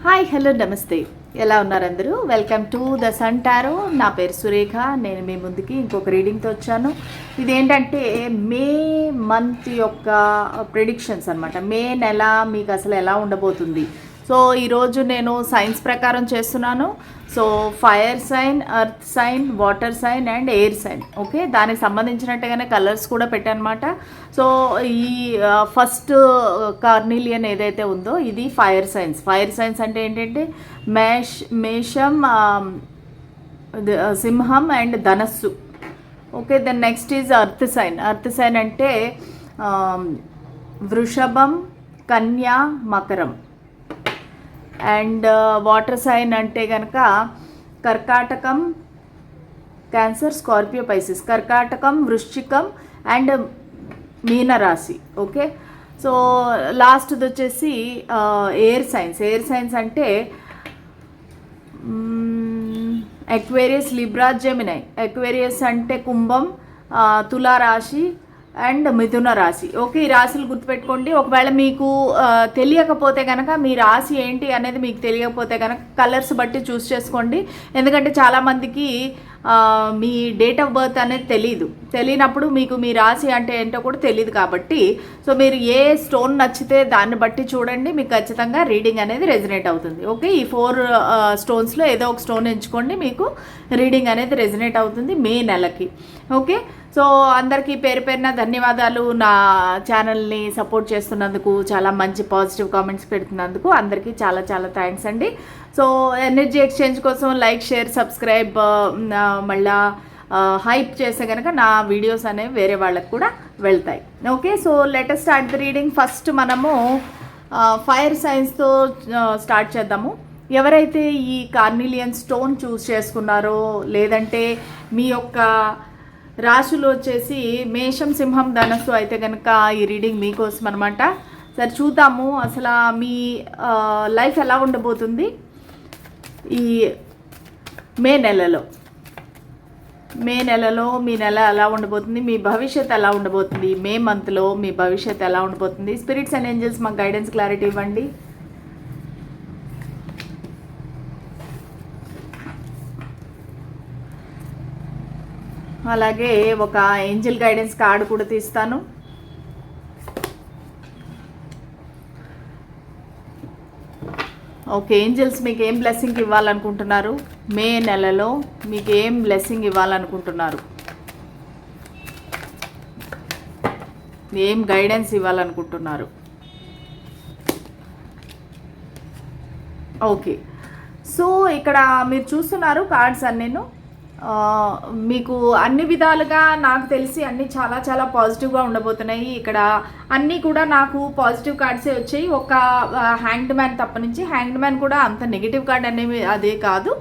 Hi hello నమస్తే, ఎలా ఉన్నారు అందరూ? Welcome to the sun tarot. నా పేరు సురేఖ. నేను మీ ముందుకి ఇంకొక రీడింగ్తో వచ్చాను. ఇదేంటంటే మే మంత్ యొక్క ప్రిడిక్షన్స్ అనమాట. మే నెల మీకు అసలు ఎలా ఉండబోతుంది. సో ఈరోజు నేను సైన్స్ ప్రకారం చేస్తున్నాను. So fire sign, earth sign, water sign and air sign. Okay, దానికి సంబంధించినట్టుగానే కలర్స్ కూడా పెట్టానమాట. సో ఈ ఫస్ట్ కార్నీలియన్ ఏదైతే ఉందో ఇది ఫైర్ సైన్స్. ఫైర్ సైన్స్ అంటే ఏంటంటే మేషం, సింహం అండ్ ధనస్సు. Okay, then next is earth sign. Earth sign అంటే వృషభం, కన్యా, మకరం. అండ్ వాటర్ సైన్ అంటే కనుక కర్కాటకం, క్యాన్సర్, స్కార్పియో, పైసిస్. కర్కాటకం, వృశ్చికం అండ్ మీనరాశి. ఓకే, సో లాస్ట్ది వచ్చేసి ఎయిర్ సైన్స్. ఎయిర్ సైన్స్ అంటే ఎక్వేరియస్, లిబ్రా, జెమినై. ఎక్వేరియస్ అంటే కుంభం, తులారాశి అండ్ మిథున రాశి. ఓకే, ఈ రాశులు గుర్తుపెట్టుకోండి. ఒకవేళ మీకు తెలియకపోతే కనుక మీ రాశి ఏంటి అనేది మీకు తెలియకపోతే కనుక కలర్స్ బట్టి చూస్ చేసుకోండి. ఎందుకంటే చాలామందికి మీ డేట్ ఆఫ్ బర్త్ అనేది తెలియనప్పుడు మీకు మీ రాశి అంటే ఏంటో కూడా తెలియదు. కాబట్టి సో మీరు ఏ స్టోన్ నచ్చితే దాన్ని బట్టి చూడండి, మీకు ఖచ్చితంగా రీడింగ్ అనేది రెజనేట్ అవుతుంది. ఓకే, ఈ 4 స్టోన్స్లో ఏదో ఒక స్టోన్ ఎంచుకోండి, మీకు రీడింగ్ అనేది రెజనేట్ అవుతుంది మే నెలకి. ఓకే, సో అందరికీ పేరు పేరున ధన్యవాదాలు. నా ఛానల్ని సపోర్ట్ చేస్తున్నందుకు, చాలా మంచి పాజిటివ్ కామెంట్స్ పెడుతున్నందుకు అందరికీ చాలా చాలా థ్యాంక్స్ అండి. సో ఎనర్జీ ఎక్స్చేంజ్ కోసం లైక్, షేర్, సబ్స్క్రైబ్, మళ్ళా హైప్ చేస్తే కనుక నా వీడియోస్ అనేవి వేరే వాళ్ళకి కూడా వెళ్తాయి. Okay, so let us start the reading. First మనము ఫైర్ సైన్స్తో స్టార్ట్ చేద్దాము. ఎవరైతే ఈ కార్నీలియన్ స్టోన్ చూస్ చేసుకున్నారో, లేదంటే మీ యొక్క రాశులు వచ్చేసి మేషం, సింహం, ధనస్సు అయితే కనుక ఈ రీడింగ్ మీకోసం అనమాట. సరే చూద్దాము అసలు మీ లైఫ్ ఎలా ఉండబోతుంది ఈ మే నెలలో. మీ నెల ఎలా ఉండబోతుంది, మీ భవిష్యత్ ఎలా ఉండబోతుంది, మే మంత్లో మీ భవిష్యత్ ఎలా ఉండబోతుంది. స్పిరిట్స్ అండ్ ఏంజల్స్ మాకు గైడెన్స్, క్లారిటీ ఇవ్వండి. అలాగే ఒక ఏంజల్ గైడెన్స్ కార్డు కూడా తీస్తాను. ఓకే, ఏంజల్స్ మీకు ఏం బ్లెస్సింగ్ ఇవ్వాలనుకుంటున్నారు, మే నెలలో మీకు ఏం బ్లెస్సింగ్ ఇవ్వాలనుకుంటున్నారు, ఏం గైడెన్స్ ఇవ్వాలనుకుంటున్నారు. ఓకే, సో ఇక్కడ మీరు చూస్తున్నారు కార్డ్స్ అన్నీను. మీకు అన్ని విధాలుగా నాకు తెలిసి అన్నీ చాలా చాలా పాజిటివ్గా ఉండబోతున్నాయి. ఇక్కడ అన్నీ కూడా నాకు పాజిటివ్ కార్డ్సే వచ్చాయి. ఒక హ్యాంగ్డ్ మ్యాన్ తప్ప నుంచి. హ్యాంగ్డ్ మ్యాన్ కూడా అంత నెగిటివ్ కార్డ్ అనేవి అదే కాదు.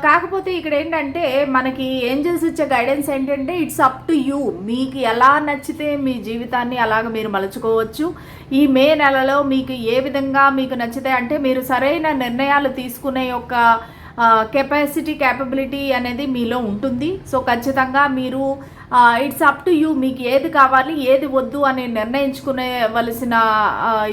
కాకపోతే ఇక్కడ ఏంటంటే మనకి ఏంజల్స్ ఇచ్చే గైడెన్స్ ఏంటంటే ఇట్స్ అప్ టు యూ. మీకు ఎలా నచ్చితే మీ జీవితాన్ని అలాగ మీరు మలుచుకోవచ్చు. ఈ మే నెలలో మీకు ఏ విధంగా మీకు నచ్చితే అంటే మీరు సరైన నిర్ణయాలు తీసుకునే యొక్క క్యాపబిలిటీ అనేది మీలో ఉంటుంది. సో ఖచ్చితంగా మీరు ఇట్స్ అప్ టు యూ. మీకు ఏది కావాలి, ఏది వద్దు అని నిర్ణయించుకునేవలసిన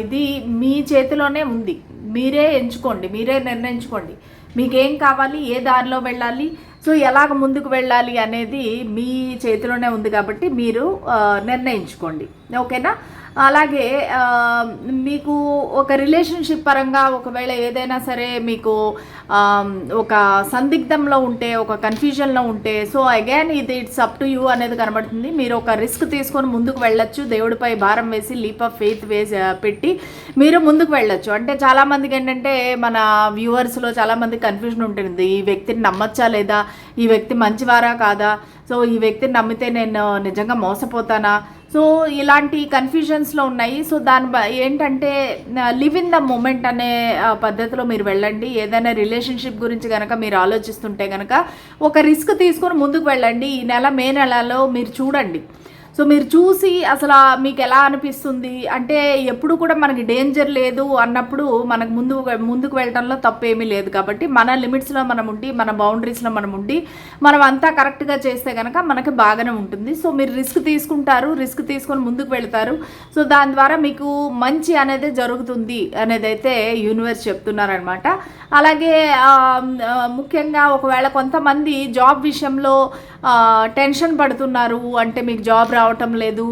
ఇది మీ చేతిలోనే ఉంది. మీరే ఎంచుకోండి, మీరే నిర్ణయించుకోండి మీకేం కావాలి, ఏ దారిలో వెళ్ళాలి, సో ఎలాగ ముందుకు వెళ్ళాలి అనేది మీ చేతిలోనే ఉంది. కాబట్టి మీరు నిర్ణయించుకోండి. ఓకేనా? అలాగే మీకు ఒక రిలేషన్షిప్ పరంగా ఒకవేళ ఏదైనా సరే మీకు ఒక సందిగ్ధంలో ఉంటే, ఒక కన్ఫ్యూజన్లో ఉంటే, సో అగైన్ ఇది ఇట్స్ అప్ టు యూ అనేది కనబడుతుంది. మీరు ఒక రిస్క్ తీసుకొని ముందుకు వెళ్ళొచ్చు. దేవుడిపై భారం వేసి లీప్ ఆఫ్ ఫెయిత్ పెట్టి మీరు ముందుకు వెళ్ళొచ్చు. అంటే చాలామందికి ఏంటంటే మన వ్యూవర్స్లో చాలామంది కన్ఫ్యూజన్ ఉంటుంది. ఈ వ్యక్తిని నమ్మచ్చా లేదా, ఈ వ్యక్తి మంచివారా కాదా, సో ఈ వ్యక్తిని నమ్మితే నేను నిజంగా మోసపోతానా, సో ఇలాంటి కన్ఫ్యూజన్స్లో ఉన్నాయి. సో దాని ఏంటంటే లివ్ ఇన్ ద మూమెంట్ అనే పద్ధతిలో మీరు వెళ్ళండి. ఏదైనా రిలేషన్షిప్ గురించి కనుక మీరు ఆలోచిస్తుంటే కనుక ఒక రిస్క్ తీసుకొని ముందుకు వెళ్ళండి. ఈ నెల మే నెలలో మీరు చూడండి. సో మీరు చూసి అసలు మీకు ఎలా అనిపిస్తుంది అంటే ఎప్పుడు కూడా మనకి డేంజర్ లేదు అన్నప్పుడు మనకు ముందుకు వెళ్ళడంలో తప్పేమీ లేదు. కాబట్టి మన లిమిట్స్లో మనం ఉండి మన బౌండరీస్లో మనం ఉండి మనం అంతా కరెక్ట్గా చేస్తే కనుక మనకి బాగానే ఉంటుంది. సో మీరు రిస్క్ తీసుకుంటారు, రిస్క్ తీసుకొని ముందుకు వెళ్తారు. సో దాని ద్వారా మీకు మంచి అనేది జరుగుతుంది అనేది అయితే యూనివర్స్ చెప్తున్నారనమాట. అలాగే ముఖ్యంగా ఒకవేళ కొంతమంది జాబ్ విషయంలో టెన్షన్ పడుతున్నారు అంటే మీకు జాబ్ రావటం లేదు,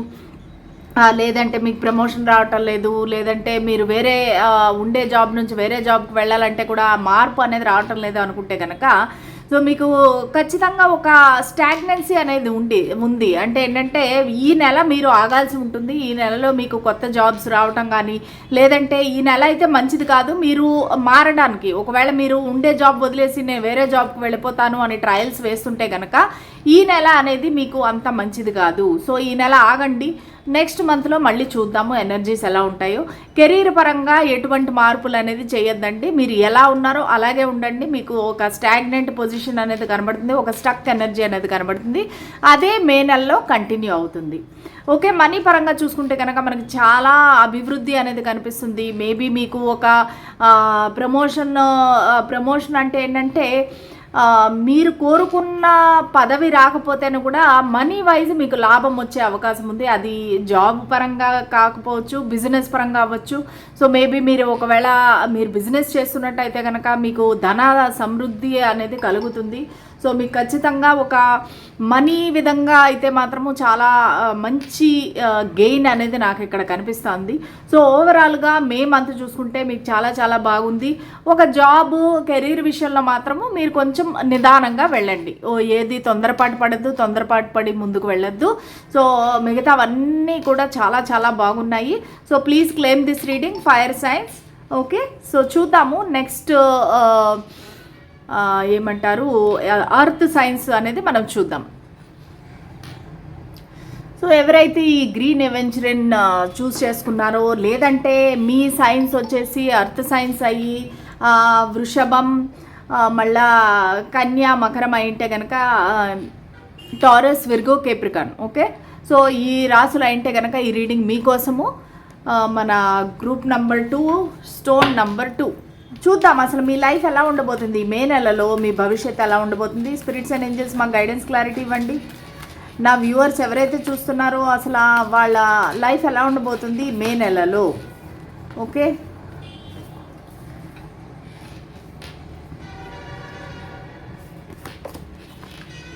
లేదంటే మీకు ప్రమోషన్ రావటం లేదు, లేదంటే మీరు వేరే ఉండే జాబ్ నుంచి వేరే జాబ్కి వెళ్ళాలంటే కూడా మార్పు అనేది రావటం లేదు అనుకుంటే కనుక సో మీకు ఖచ్చితంగా ఒక స్టాగ్నెన్సీ అనేది ఉంది. అంటే ఏంటంటే ఈ నెల మీరు ఆగాల్సి ఉంటుంది. ఈ నెలలో మీకు కొత్త జాబ్స్ రావటం కానీ లేదంటే ఈ నెల అయితే మంచిది కాదు మీరు మారడానికి. ఒకవేళ మీరు ఉండే జాబ్ వదిలేసి నేను వేరే జాబ్కి వెళ్ళిపోతాను అని ట్రయల్స్ వేస్తుంటే కనుక ఈ నెల అనేది మీకు అంత మంచిది కాదు. సో ఈ నెల ఆగండి, నెక్స్ట్ మంత్లో మళ్ళీ చూద్దాము ఎనర్జీస్ ఎలా ఉంటాయో. కెరీర్ పరంగా ఎటువంటి మార్పులు అనేది చేయొద్దండి, మీరు ఎలా ఉన్నారో అలాగే ఉండండి. మీకు ఒక స్టాగ్నెంట్ పొజిషన్ అనేది కనబడుతుంది, ఒక స్టక్ ఎనర్జీ అనేది కనబడుతుంది. అదే మే నెలలో కంటిన్యూ అవుతుంది. ఓకే, మనీ పరంగా చూసుకుంటే కనుక మనకి చాలా అభివృద్ధి అనేది కనిపిస్తుంది. మేబీ మీకు ఒక ప్రమోషన్ అంటే ఏంటంటే మీరు కోరుకున్న పదవి రాకపోతేనే కూడా మనీ వైజ్ మీకు లాభం వచ్చే అవకాశం ఉంది. అది జాబ్ పరంగా కాకపోవచ్చు, బిజినెస్ పరంగా అవ్వచ్చు. సో మేబీ మీరు ఒకవేళ మీరు బిజినెస్ చేస్తున్నట్టయితే కనుక మీకు ధన సమృద్ధి అనేది కలుగుతుంది. సో మీకు ఖచ్చితంగా ఒక మనీ విధంగా అయితే మాత్రము చాలా మంచి గెయిన్ అనేది నాకు ఇక్కడ కనిపిస్తుంది. సో ఓవరాల్గా మే మంత్ చూసుకుంటే మీకు చాలా చాలా బాగుంది. ఒక జాబ్ కెరీర్ విషయంలో మాత్రము మీరు కొంచెం నిదానంగా వెళ్ళండి. ఏది తొందరపాటు పడి ముందుకు వెళ్ళొద్దు. సో మిగతావన్నీ కూడా చాలా చాలా బాగున్నాయి. So please claim this reading fire science. Okay, so చూద్దాము నెక్స్ట్ ఏమంటారు అర్త్ సైన్స్ అనేది మనం చూద్దాం. సో ఎవరైతే ఈ గ్రీన్ ఎవెంచరిన్ చూస్ చేసుకున్నారో లేదంటే మీ సైన్స్ వచ్చేసి అర్త్ సైన్స్ అయ్యి వృషభం మళ్ళా కన్యా మకరం అయింటే కనుక taurus Virgo Capricorn. Okay, so ఈ రాసులు అయింటే కనుక ఈ రీడింగ్ మీకోసము. మన గ్రూప్ నెంబర్ 2 స్టోన్ నెంబర్ 2 చూద్దాం అసలు మీ లైఫ్ ఎలా ఉండబోతుంది మే నెలలో, మీ భవిష్యత్తు ఎలా ఉండబోతుంది. స్పిరిట్స్ అండ్ ఏంజల్స్ మాకు గైడెన్స్ క్లారిటీ ఇవ్వండి. నా వ్యూవర్స్ ఎవరైతే చూస్తున్నారో అసలు వాళ్ళ లైఫ్ ఎలా ఉండబోతుంది మే నెలలో. ఓకే,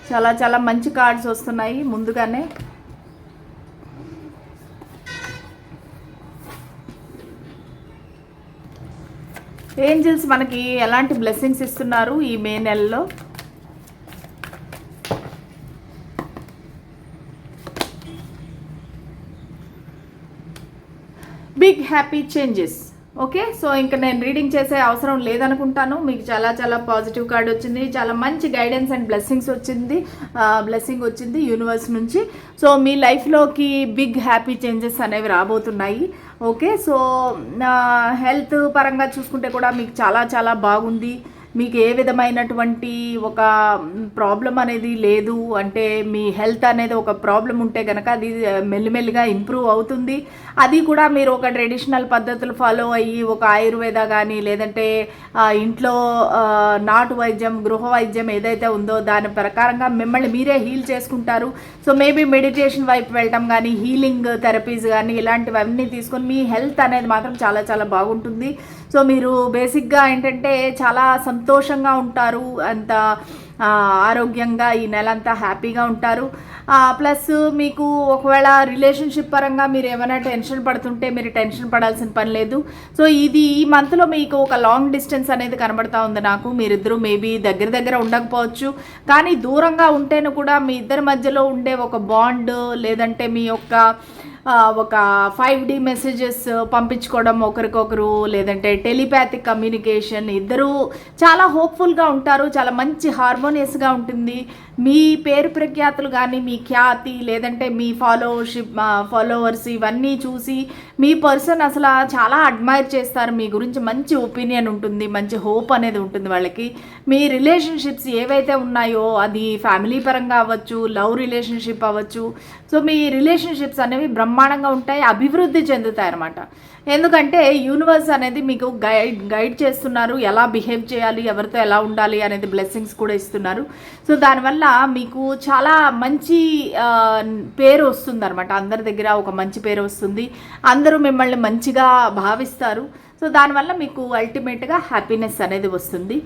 చాలా చాలా మంచి కార్డ్స్ వస్తున్నాయి ముందుగానే. ఏంజల్స్ మనకి ఎలాంటి బ్లెస్సింగ్స్ ఇస్తున్నారు ఈ మే నెలలో. Big happy changes. Okay, so ఇంకా నేను రీడింగ్ చేసే అవసరం లేదనుకుంటాను. మీకు చాలా చాలా పాజిటివ్ కార్డ్ వచ్చింది, చాలా మంచి గైడెన్స్ అండ్ బ్లెస్సింగ్ వచ్చింది యూనివర్స్ నుంచి. సో మీ లైఫ్లోకి బిగ్ హ్యాపీ చేంజెస్ అనేవి రాబోతున్నాయి. ఓకే, సో హెల్త్ పరంగా చూసుకుంటే కూడా మీకు చాలా చాలా బాగుంది. మీకు ఏ విధమైనటువంటి ఒక ప్రాబ్లం అనేది లేదు. అంటే మీ హెల్త్ అనేది ఒక ప్రాబ్లం ఉంటే కనుక అది మెల్లిమెల్లిగా ఇంప్రూవ్ అవుతుంది. అది కూడా మీరు ఒక ట్రెడిషనల్ పద్ధతులు ఫాలో అయ్యి ఒక ఆయుర్వేద కానీ లేదంటే ఇంట్లో నాటు వైద్యం గృహ వైద్యం ఏదైతే ఉందో దాని ప్రకారంగా మిమ్మల్ని మీరే హీల్ చేసుకుంటారు. సో మేబీ మెడిటేషన్ వైపు వెళ్ళటం కానీ హీలింగ్ థెరపీస్ కానీ ఇలాంటివన్నీ తీసుకొని మీ హెల్త్ అనేది మాత్రం చాలా చాలా బాగుంటుంది. సో మీరు బేసిక్గా ఏంటంటే చాలా సంతోషంగా ఉంటారు, అంత ఆరోగ్యంగా ఈ నెల అంతా హ్యాపీగా ఉంటారు. ప్లస్ మీకు ఒకవేళ రిలేషన్షిప్ పరంగా మీరు ఏమైనా టెన్షన్ పడుతుంటే మీరు టెన్షన్ పడాల్సిన పని లేదు. సో ఈ మంత్లో మీకు ఒక లాంగ్ డిస్టెన్స్ అనేది కనబడతా ఉంది నాకు. మీరిద్దరూ మేబీ దగ్గర ఉండకపోవచ్చు, కానీ దూరంగా ఉంటేను కూడా మీ ఇద్దరి మధ్యలో ఉండే ఒక బాండ్ లేదంటే మీ యొక్క ఒక 5D మెసేజెస్ పంపించుకోవడం ఒకరికొకరు లేదంటే టెలిపాథిక్ కమ్యూనికేషన్, ఇద్దరు చాలా హోప్ఫుల్గా ఉంటారు, చాలా మంచి హార్మోనియస్గా ఉంటుంది. మీ పేరు ప్రఖ్యాతులు కానీ మీ ఖ్యాతి లేదంటే మీ ఫాలోవర్స్ ఇవన్నీ చూసి మీ పర్సన్ అసలు చాలా అడ్మైర్ చేస్తారు, మీ గురించి మంచి ఒపీనియన్ ఉంటుంది, మంచి హోప్ అనేది ఉంటుంది వాళ్ళకి. మీ రిలేషన్షిప్స్ ఏవైతే ఉన్నాయో అది ఫ్యామిలీ పరంగా అవ్వచ్చు, లవ్ రిలేషన్షిప్ అవ్వచ్చు. సో మీ రిలేషన్షిప్స్ అనేవి బ్రహ్మాండంగా ఉంటాయి, అభివృద్ధి చెందుతాయి అన్నమాట. ఎందుకంటే యూనివర్స్ అనేది మీకు గైడ్ చేస్తున్నారు, ఎలా బిహేవ్ చేయాలి, ఎవరితో ఎలా ఉండాలి అనేది బ్లెస్సింగ్స్ కూడా ఇస్తున్నారు. సో దానివల్ల మీకు చాలా మంచి పేరు వస్తుంది అనమాట. అందరి దగ్గర ఒక మంచి పేరు వస్తుంది, అందరూ మిమ్మల్ని మంచిగా భావిస్తారు. సో దానివల్ల మీకు అల్టిమేట్గా హ్యాపీనెస్ అనేది వస్తుంది.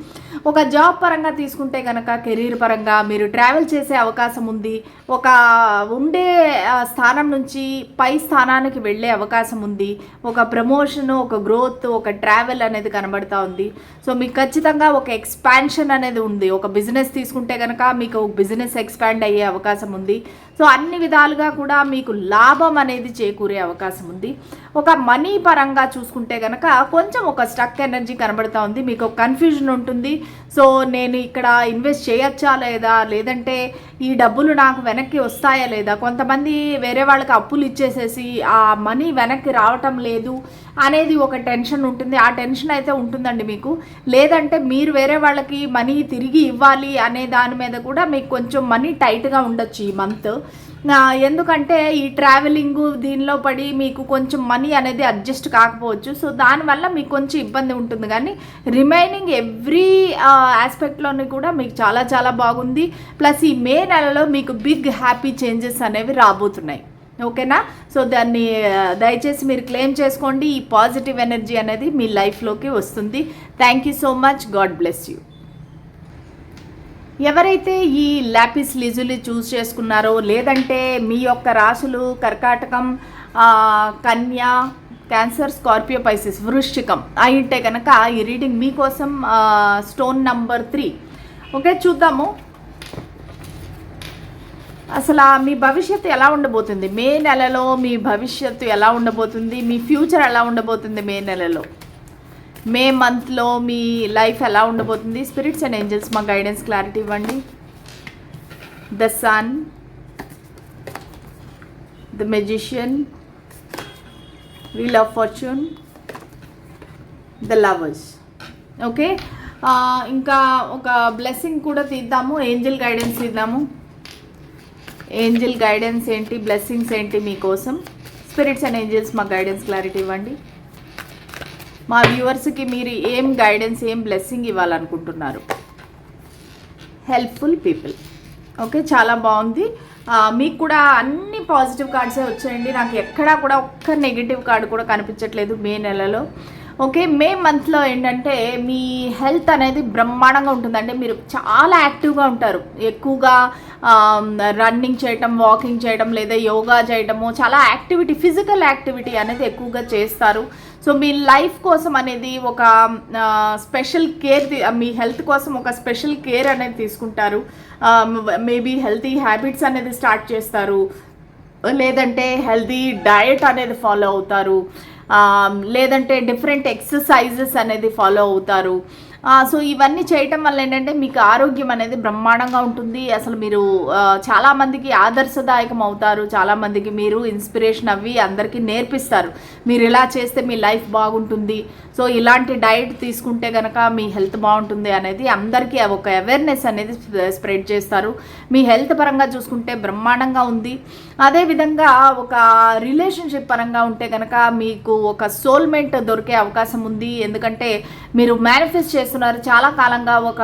ఒక జాబ్ పరంగా తీసుకుంటే కనుక కెరీర్ పరంగా మీరు ట్రావెల్ చేసే అవకాశం ఉంది, ఒక ఉండే స్థానం నుంచి పై స్థానానికి వెళ్ళే అవకాశం ఉంది, ఒక ప్రమోషన్, ఒక గ్రోత్, ఒక ట్రావెల్ అనేది కనబడుతూ ఉంది. సో మీకు ఖచ్చితంగా ఒక ఎక్స్పాన్షన్ అనేది ఉంది. ఒక బిజినెస్ తీసుకుంటే కనుక మీకు బిజినెస్ ఎక్స్పాండ్ అయ్యే అవకాశం ఉంది. సో అన్ని విధాలుగా కూడా మీకు లాభం అనేది చేకూరే అవకాశం ఉంది. ఒక మనీ పరంగా చూసుకుంటే కనుక కొంచెం ఒక స్టక్ ఎనర్జీ కనబడుతూ ఉంది, మీకు ఒక కన్ఫ్యూజన్ ఉంటుంది. సో నేను ఇక్కడ ఇన్వెస్ట్ చేయొచ్చా లేదా, లేదంటే ఈ డబ్బులు నాకు వెనక్కి వస్తాయా లేదా. కొంతమంది వేరే వాళ్ళకి అప్పులు ఇచ్చేసేసి ఆ మనీ వెనక్కి రావటం లేదు అనేది ఒక టెన్షన్ ఉంటుంది. ఆ టెన్షన్ అయితే ఉంటుందండి మీకు. లేదంటే మీరు వేరే వాళ్ళకి మనీ తిరిగి ఇవ్వాలి అనే దాని మీద కూడా మీకు కొంచెం మనీ టైట్గా ఉండొచ్చు ఈ మంత్. ఎందుకంటే ఈ ట్రావెలింగ్ దీనిలో పడి మీకు కొంచెం మనీ అనేది అడ్జస్ట్ కాకపోవచ్చు. సో దానివల్ల మీకు కొంచెం ఇబ్బంది ఉంటుంది, కానీ రిమైనింగ్ ఎవ్రీ ఆస్పెక్ట్లోని కూడా మీకు చాలా చాలా బాగుంది. ప్లస్ ఈ మే నెలలో మీకు బిగ్ హ్యాపీ చేంజెస్ అనేవి రాబోతున్నాయి. ఓకేనా? సో దాన్ని దయచేసి మీరు క్లెయిమ్ చేసుకోండి. ఈ పాజిటివ్ ఎనర్జీ అనేది మీ లైఫ్లోకి వస్తుంది. Thank you so much. God bless you. ఎవరైతే ఈ లాపిస్ లిజులి చూస్ చేసుకున్నారో, లేదంటే మీ యొక్క రాశులు కర్కాటకం, కన్యా, క్యాన్సర్, స్కార్పియో, పైసిస్, వృశ్చికం అయితే కనుక ఈ రీడింగ్ మీకోసం స్టోన్ నంబర్ 3. ఓకే, చూద్దాము అసలు మీ భవిష్యత్తు ఎలా ఉండబోతుంది మే నెలలో. మీ భవిష్యత్తు ఎలా ఉండబోతుంది, మీ ఫ్యూచర్ ఎలా ఉండబోతుంది మే నెలలో, మే మంత్లో మీ లైఫ్ ఎలా ఉండబోతుంది. స్పిరిట్స్ అండ్ ఏంజల్స్ మా గైడెన్స్ క్లారిటీ ఇవ్వండి. The sun, the magician, wheel of fortune, the lovers. Okay, ఇంకా ఒక బ్లెస్సింగ్ కూడా తీద్దాము, ఏంజల్ గైడెన్స్ తీద్దాము. ఏంజల్ గైడెన్స్ ఏంటి, బ్లెస్సింగ్స్ ఏంటి మీకోసం. స్పిరిట్స్ అండ్ ఏంజల్స్ మా గైడెన్స్ క్లారిటీ ఇవ్వండి. మా వ్యూవర్స్కి మీరు ఏం గైడెన్స్, ఏం బ్లెస్సింగ్ ఇవ్వాలనుకుంటున్నారు. Helpful people. ఓకే, చాలా బాగుంది. మీకు కూడా అన్ని పాజిటివ్ కార్డ్సే వచ్చాయండి. నాకు ఎక్కడా కూడా ఒక్క నెగిటివ్ కార్డు కూడా కనిపించట్లేదు మే నెలలో. ఓకే, మే మంత్లో ఏంటంటే మీ హెల్త్ అనేది బ్రహ్మాండంగా ఉంటుందంటే మీరు చాలా యాక్టివ్గా ఉంటారు. ఎక్కువగా రన్నింగ్ చేయటం, వాకింగ్ చేయడం, లేదా యోగా చేయటము, చాలా యాక్టివిటీ, ఫిజికల్ యాక్టివిటీ అనేది ఎక్కువగా చేస్తారు. సో మీ లైఫ్ కోసం అనేది ఒక స్పెషల్ కేర్, మీ హెల్త్ కోసం ఒక స్పెషల్ కేర్ అనేది తీసుకుంటారు. మేబీ హెల్తీ హ్యాబిట్స్ అనేది స్టార్ట్ చేస్తారు, లేదంటే హెల్తీ డయట్ అనేది ఫాలో అవుతారు, లేదంటే డిఫరెంట్ ఎక్సర్సైజెస్ అనేది ఫాలో అవుతారు. సో ఇవన్నీ చేయటం వల్ల ఏంటంటే మీకు ఆరోగ్యం అనేది బ్రహ్మాండంగా ఉంటుంది. అసలు మీరు చాలామందికి ఆదర్శదాయకం అవుతారు, చాలామందికి మీరు ఇన్స్పిరేషన్ అవ్వి అందరికీ నేర్పిస్తారు, మీరు ఇలా చేస్తే మీ లైఫ్ బాగుంటుంది, సో ఇలాంటి డైట్ తీసుకుంటే కనుక మీ హెల్త్ బాగుంటుంది అనేది అందరికీ ఒక అవేర్నెస్ అనేది స్ప్రెడ్ చేస్తారు. మీ హెల్త్ పరంగా చూసుకుంటే బ్రహ్మాండంగా ఉంది. అదేవిధంగా ఒక రిలేషన్షిప్ పరంగా ఉంటే కనుక మీకు ఒక సోల్మేట్ దొరికే అవకాశం ఉంది. ఎందుకంటే మీరు మేనిఫెస్ట్ చేస్తున్నారు, చాలా కాలంగా ఒక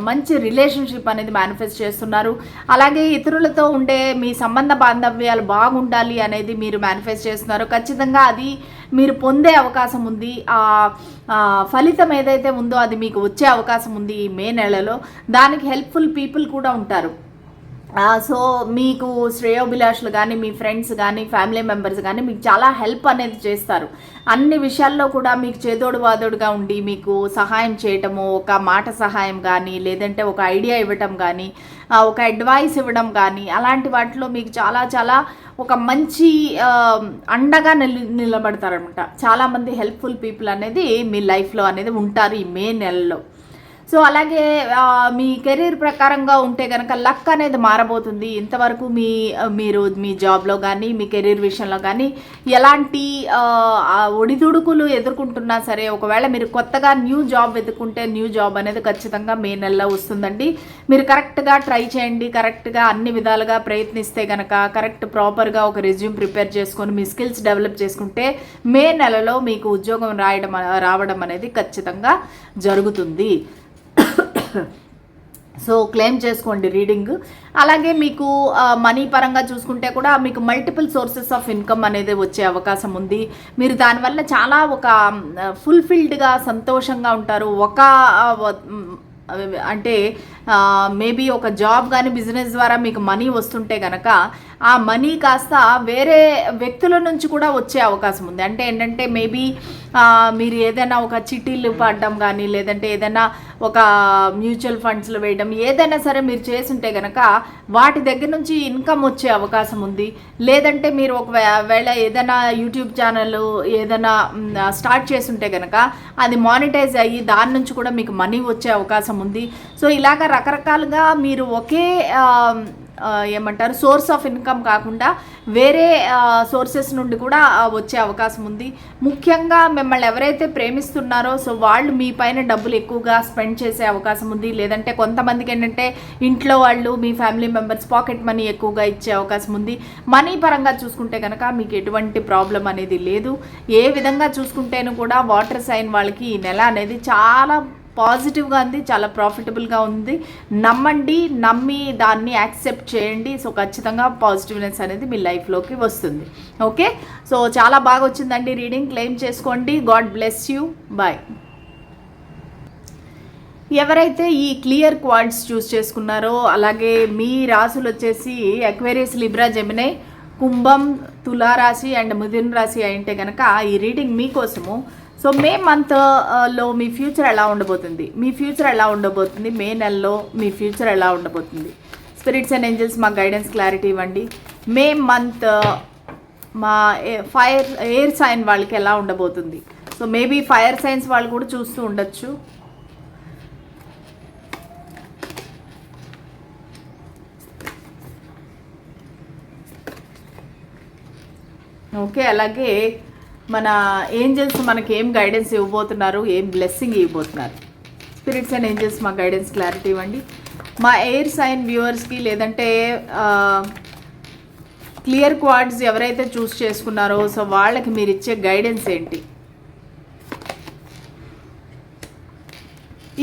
మంచి రిలేషన్షిప్ అనేది మేనిఫెస్ట్ చేస్తున్నారు. అలాగే ఇతరులతో ఉండే మీ సంబంధ బాంధవ్యాలు బాగుండాలి అనేది మీరు మేనిఫెస్ట్ చేస్తున్నారు. ఖచ్చితంగా అది మీరు పొందే అవకాశం ఉంది. ఫలితం ఏదైతే ఉందో అది మీకు వచ్చే అవకాశం ఉంది ఈ మే నెలలో. దానికి హెల్ప్ఫుల్ పీపుల్ కూడా ఉంటారు. సో మీకు శ్రేయోభిలాషులు కానీ, మీ ఫ్రెండ్స్ కానీ, ఫ్యామిలీ మెంబర్స్ కానీ మీకు చాలా హెల్ప్ అనేది చేస్తారు. అన్ని విషయాల్లో కూడా మీకు చేదోడు వాదోడుగా ఉండి మీకు సహాయం చేయటము, ఒక మాట సహాయం కానీ, లేదంటే ఒక ఐడియా ఇవ్వటం కానీ, ఒక అడ్వైస్ ఇవ్వడం కానీ, అలాంటి వాటిలో మీకు చాలా చాలా ఒక మంచి అండగా నిలబడతారనమాట. చాలామంది హెల్ప్ఫుల్ పీపుల్ అనేది మీ లైఫ్లో అనేది ఉంటారు ఈ మే నెలలో. సో సో అలాగే మీ కెరీర్ ప్రకారంగా ఉంటే కనుక లక్ అనేది మారబోతుంది. ఇంతవరకు మీరు మీ జాబ్లో కానీ మీ కెరీర్ విషయంలో కానీ ఎలాంటి ఒడిదుడుకులు ఎదుర్కొంటున్నా సరే, ఒకవేళ మీరు కొత్తగా న్యూ జాబ్ వెతుక్కుంటే న్యూ జాబ్ అనేది ఖచ్చితంగా మే నెలలో వస్తుందండి. మీరు కరెక్ట్గా ట్రై చేయండి, కరెక్ట్గా అన్ని విధాలుగా ప్రయత్నిస్తే కనుక, కరెక్ట్ ప్రాపర్గా ఒక రెజ్యూమ్ ప్రిపేర్ చేసుకొని మీ స్కిల్స్ డెవలప్ చేసుకుంటే మే నెలలో మీకు ఉద్యోగం రావడం అనేది ఖచ్చితంగా జరుగుతుంది. సో క్లెయిమ్ చేసుకోండి రీడింగ్. అలాగే మీకు మనీ పరంగా చూసుకుంటే కూడా మీకు మల్టిపుల్ సోర్సెస్ ఆఫ్ ఇన్కమ్ అనేది వచ్చే అవకాశం ఉంది. మీరు దానివల్ల చాలా ఒక ఫుల్ఫిల్డ్గా సంతోషంగా ఉంటారు. అంటే మేబీ ఒక జాబ్ కానీ బిజినెస్ ద్వారా మీకు మనీ వస్తుంటే కనుక ఆ మనీ కాస్త వేరే వ్యక్తుల నుంచి కూడా వచ్చే అవకాశం ఉంది. అంటే ఏంటంటే మేబీ మీరు ఏదైనా ఒక చిట్టీలు పడడం కానీ, లేదంటే ఏదైనా ఒక మ్యూచువల్ ఫండ్స్లో వేయడం, ఏదైనా సరే మీరు చేస్తుంటే కనుక వాటి దగ్గర నుంచి ఇన్కమ్ వచ్చే అవకాశం ఉంది. లేదంటే మీరు ఒకవేళ ఏదైనా యూట్యూబ్ ఛానల్ ఏదైనా స్టార్ట్ చేస్తుంటే కనుక అది మానిటైజ్ అయ్యి దాని నుంచి కూడా మీకు మనీ వచ్చే అవకాశం ఉంది. సో ఇలాగ రకరకాలుగా మీరు ఒకే ఏమంటారు సోర్స్ ఆఫ్ ఇన్కమ్ కాకుండా వేరే సోర్సెస్ నుండి కూడా వచ్చే అవకాశం ఉంది. ముఖ్యంగా మిమ్మల్ని ఎవరైతే ప్రేమిస్తున్నారో సో వాళ్ళు మీ పైన డబ్బులు ఎక్కువగా స్పెండ్ చేసే అవకాశం ఉంది. లేదంటే కొంతమందికి ఏంటంటే ఇంట్లో వాళ్ళు మీ ఫ్యామిలీ మెంబర్స్ పాకెట్ మనీ ఎక్కువగా ఇచ్చే అవకాశం ఉంది. మనీ పరంగా చూసుకుంటే కనుక మీకు ఎటువంటి ప్రాబ్లం అనేది లేదు. ఏ విధంగా చూసుకుంటేనూ కూడా వాటర్ సైన్ వాళ్ళకి ఈ నెల అనేది చాలా పాజిటివ్గా ఉంది, చాలా ప్రాఫిటబుల్గా ఉంది. నమ్మండి, నమ్మి దాన్ని యాక్సెప్ట్ చేయండి. సో ఖచ్చితంగా పాజిటివ్నెస్ అనేది మీ లైఫ్లోకి వస్తుంది. ఓకే, సో చాలా బాగా వచ్చిందండి రీడింగ్. క్లెయిమ్ చేసుకోండి. God bless you. బాయ్. ఎవరైతే ఈ క్లియర్ క్వార్డ్స్ చూస్ చేసుకున్నారో, అలాగే మీ రాసులు వచ్చేసి అక్వేరియస్, లిబ్రా, జెమినై, కుంభం, తులారాశి అండ్ మిథున రాశి అయితే కనుక ఈ రీడింగ్ మీకోసము. సో మే మంత్లో మీ ఫ్యూచర్ ఎలా ఉండబోతుంది, మీ ఫ్యూచర్ ఎలా ఉండబోతుంది, మే నెలలో మీ ఫ్యూచర్ ఎలా ఉండబోతుంది. స్పిరిట్స్ అండ్ ఏంజల్స్ మాకు గైడెన్స్ క్లారిటీ ఇవ్వండి. మే మంత్ మా ఎయిర్ సైన్ వాళ్ళకి ఎలా ఉండబోతుంది. సో మేబీ ఫైర్ సైన్స్ వాళ్ళు కూడా చూస్తూ ఉండొచ్చు. ఓకే, అలాగే మన ఏంజల్స్ మనకి ఏం గైడెన్స్ ఇవ్వబోతున్నారు, ఏం బ్లెస్సింగ్ ఇవ్వబోతున్నారు. స్పిరిట్స్ అండ్ ఏంజల్స్ మా గైడెన్స్ క్లారిటీ ఇవ్వండి. మా ఎయిర్ సైన్ వ్యూవర్స్కి, లేదంటే క్లియర్ క్వార్డ్స్ ఎవరైతే చూస్ చేసుకున్నారో సో వాళ్ళకి మీరు ఇచ్చే గైడెన్స్ ఏంటి.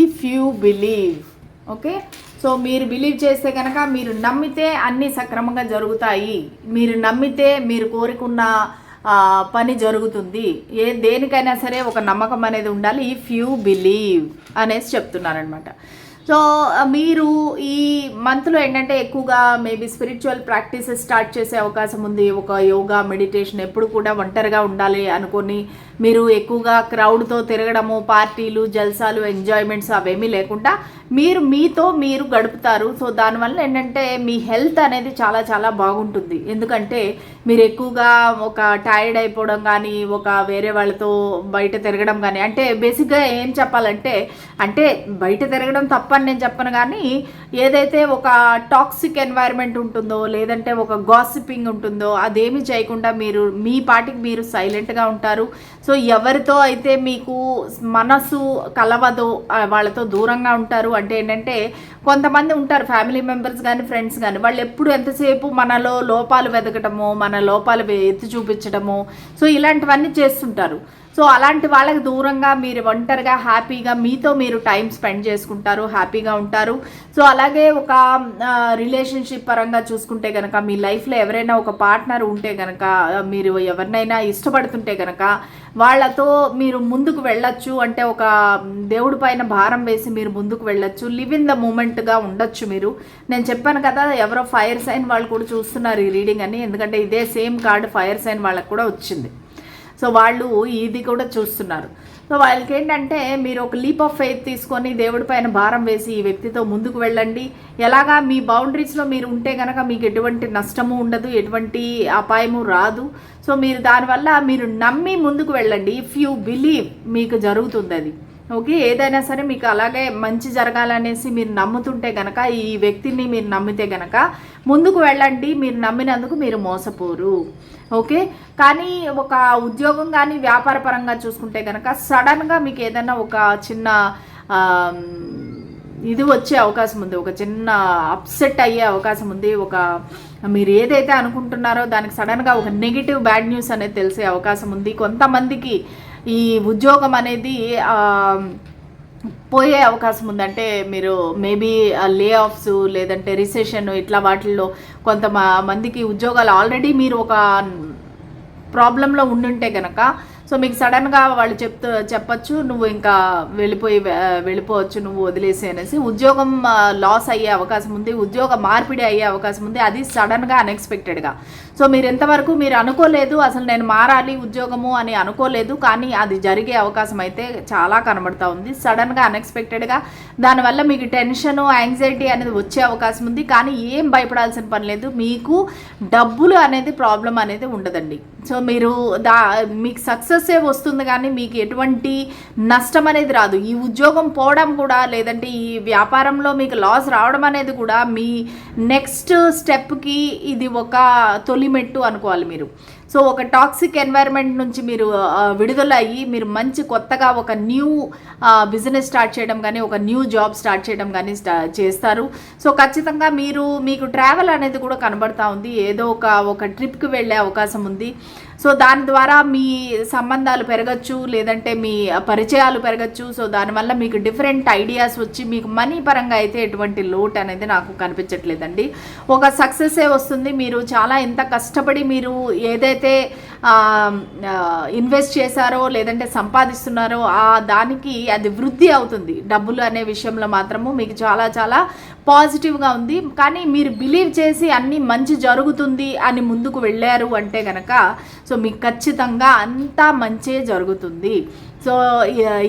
If you believe, okay, so మీరు బిలీవ్ చేస్తే కనుక, మీరు నమ్మితే అన్నీ సక్రమంగా జరుగుతాయి. మీరు నమ్మితే మీరు కోరుకున్న పని జరుగుతుంది. దేనికైనా సరే ఒక నమ్మకం అనేది ఉండాలి. ఇఫ్ యూ బిలీవ్ అనేసి చెప్తున్నారనమాట. సో మీరు ఈ మంత్లో ఏంటంటే ఎక్కువగా మేబీ స్పిరిచువల్ ప్రాక్టీసెస్ స్టార్ట్ చేసే అవకాశం ఉంది. ఒక యోగా, మెడిటేషన్, ఎప్పుడు కూడా ఒంటరిగా ఉండాలి అనుకొని మీరు ఎక్కువగా క్రౌడ్తో తిరగడము, పార్టీలు, జల్సాలు, ఎంజాయ్మెంట్స్ అవేమీ లేకుండా మీతో మీరు గడుపుతారు. సో దానివల్ల ఏంటంటే మీ హెల్త్ అనేది చాలా చాలా బాగుంటుంది. ఎందుకంటే మీరు ఎక్కువగా ఒక టైర్డ్ అయిపోవడం కానీ, ఒక వేరే వాళ్ళతో బయట తిరగడం కానీ, అంటే బేసిక్గా ఏం చెప్పాలంటే, అంటే బయట తిరగడం తప్పని నేను చెప్పను, కానీ ఏదైతే ఒక టాక్సిక్ ఎన్వైరన్మెంట్ ఉంటుందో, లేదంటే ఒక గాసిపింగ్ ఉంటుందో అదేమి చేయకుండా మీరు మీ పాటికి మీరు సైలెంట్గా ఉంటారు. సో ఎవరితో అయితే మీకు మనసు కలవదో వాళ్ళతో దూరంగా ఉంటారు. అంటే ఏంటంటే కొంతమంది ఉంటారు ఫ్యామిలీ మెంబర్స్ కానీ, ఫ్రెండ్స్ కానీ, వాళ్ళు ఎప్పుడు ఎంతసేపు మనలో లోపాలు వెతకటము, మన లోపాలు ఎత్తి చూపించడము, సో ఇలాంటివన్నీ చేస్తుంటారు. సో అలాంటి వాళ్ళకి దూరంగా మీరు ఒంటరిగా హ్యాపీగా మీతో మీరు టైం స్పెండ్ చేసుకుంటారు, హ్యాపీగా ఉంటారు. సో అలాగే ఒక రిలేషన్షిప్ పరంగా చూసుకుంటే కనుక, మీ లైఫ్లో ఎవరైనా ఒక పార్ట్నర్ ఉంటే కనుక, మీరు ఎవరినైనా ఇష్టపడుతుంటే కనుక వాళ్ళతో మీరు ముందుకు వెళ్ళొచ్చు. అంటే ఒక దేవుడి పైన భారం వేసి మీరు ముందుకు వెళ్ళొచ్చు. లివ్ ఇన్ ద మూమెంట్గా ఉండొచ్చు మీరు. నేను చెప్పాను కదా, ఎవరో ఫైర్ సైన్ వాళ్ళు కూడా చూస్తున్నారు ఈ రీడింగ్ అని, ఎందుకంటే ఇదే సేమ్ కార్డు ఫైర్ సైన్ వాళ్ళకు కూడా వచ్చింది. సో వాళ్ళు ఇది కూడా చూస్తున్నారు. సో వాళ్ళకి ఏంటంటే మీరు ఒక లీప్ ఆఫ్ ఫెయిత్ తీసుకొని దేవుడి పైన భారం వేసి ఈ వ్యక్తితో ముందుకు వెళ్ళండి. ఎలాగా మీ బౌండరీస్లో మీరు ఉంటే కనుక మీకు ఎటువంటి నష్టము ఉండదు, ఎటువంటి అపాయము రాదు. సో మీరు దానివల్ల మీరు నమ్మి ముందుకు వెళ్ళండి. ఇఫ్ యూ బిలీవ్ మీకు జరుగుతుంది అది. ఓకే, ఏదైనా సరే మీకు అలాగే మంచి జరగాలనేసి మీరు నమ్ముతుంటే గనక, ఈ వ్యక్తిని మీరు నమ్మితే గనక ముందుకు వెళ్ళండి. మీరు నమ్మినందుకు మీరు మోసపోరు. ఓకే, కానీ ఒక ఉద్యోగం కానీ వ్యాపార పరంగా చూసుకుంటే కనుక సడన్గా మీకు ఏదైనా ఒక చిన్న ఇది వచ్చే అవకాశం ఉంది, ఒక చిన్న అప్సెట్ అయ్యే అవకాశం ఉంది. మీరు ఏదైతే అనుకుంటున్నారో దానికి సడన్గా ఒక నెగిటివ్ బ్యాడ్ న్యూస్ అనేది తెలిసే అవకాశం ఉంది. కొంతమందికి ఈ ఉద్యోగం అనేది పోయే అవకాశం ఉంది. అంటే మీరు మేబీ లే ఆఫ్స్ లేదంటే రిసెషన్ ఇట్లా వాటిల్లో కొంతమందికి ఉద్యోగాలు ఆల్రెడీ మీరు ఒక ప్రాబ్లంలో ఉండుంటే కనుక సో మీకు సడన్గా వాళ్ళు చెప్పచ్చు నువ్వు ఇంకా వెళ్ళిపోవచ్చు, నువ్వు వదిలేసి అనేసి. ఉద్యోగం లాస్ అయ్యే అవకాశం ఉంది, ఉద్యోగ మార్పిడి అయ్యే అవకాశం ఉంది, అది సడన్గా అన్ఎక్స్పెక్టెడ్గా. సో మీరు ఎంతవరకు మీరు అనుకోలేదు, అసలు నేను మారాలి ఉద్యోగము అని అనుకోలేదు, కానీ అది జరిగే అవకాశం అయితే చాలా కనబడుతూ ఉంది. సడన్గా అన్ఎక్స్పెక్టెడ్గా దానివల్ల మీకు టెన్షన్ యాంగ్జైటీ అనేది వచ్చే అవకాశం ఉంది. కానీ ఏం భయపడాల్సిన పని లేదు, మీకు డబ్బులు అనేది ప్రాబ్లం అనేది ఉండదండి. సో మీరు మీకు సక్సెస్ వస్తుంది కానీ మీకు ఎటువంటి నష్టం అనేది రాదు. ఈ ఉద్యోగం పోవడం కూడా లేదంటే ఈ వ్యాపారంలో మీకు లాస్ రావడం అనేది కూడా మీ నెక్స్ట్ స్టెప్కి ఇది ఒక తొలిమెట్టు అనుకోవాలి మీరు. సో ఒక టాక్సిక్ ఎన్వైర్న్మెంట్ నుంచి మీరు విడుదల అయ్యి మీరు మంచి కొత్తగా ఒక న్యూ బిజినెస్ స్టార్ట్ చేయడం కానీ ఒక న్యూ జాబ్ స్టార్ట్ చేయడం కానీ చేస్తారు. సో ఖచ్చితంగా మీకు ట్రావెల్ అనేది కూడా కనబడతా ఉంది, ఏదో ఒక ట్రిప్కి వెళ్ళే అవకాశం ఉంది. సో దాని ద్వారా మీ సంబంధాలు పెరగచ్చు, లేదంటే మీ పరిచయాలు పెరగచ్చు. సో దానివల్ల మీకు డిఫరెంట్ ఐడియాస్ వచ్చి మీకు మనీ పరంగా అయితే ఎటువంటి లోటు అనేది నాకు కనిపించట్లేదండి. ఒక సక్సెస్సే వస్తుంది. మీరు చాలా ఎంత కష్టపడి మీరు ఏదైతే ఇన్వెస్ట్ చేశారో లేదంటే సంపాదిస్తున్నారో దానికి అది వృద్ధి అవుతుంది. డబ్బులు అనే విషయంలో మాత్రము మీకు చాలా చాలా పాజిటివ్గా ఉంది. కానీ మీరు బిలీవ్ చేసి అన్నీ మంచి జరుగుతుంది అని ముందుకు వెళ్ళారు అంటే కనుక సో మీకు ఖచ్చితంగా అంతా మంచే జరుగుతుంది. సో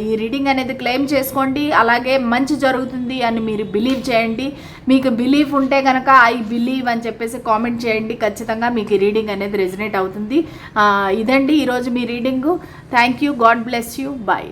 ఈ రీడింగ్ అనేది క్లెయిమ్ చేసుకోండి, అలాగే మంచి జరుగుతుంది అని మీరు బిలీవ్ చేయండి. మీకు బిలీఫ్ ఉంటే కనుక ఐ బిలీవ్ అని చెప్పేసి కామెంట్ చేయండి. ఖచ్చితంగా మీకు ఈ రీడింగ్ అనేది రెజనేట్ అవుతుంది. ఇదండి ఈరోజు మీ reading. Thank you, God bless you, bye.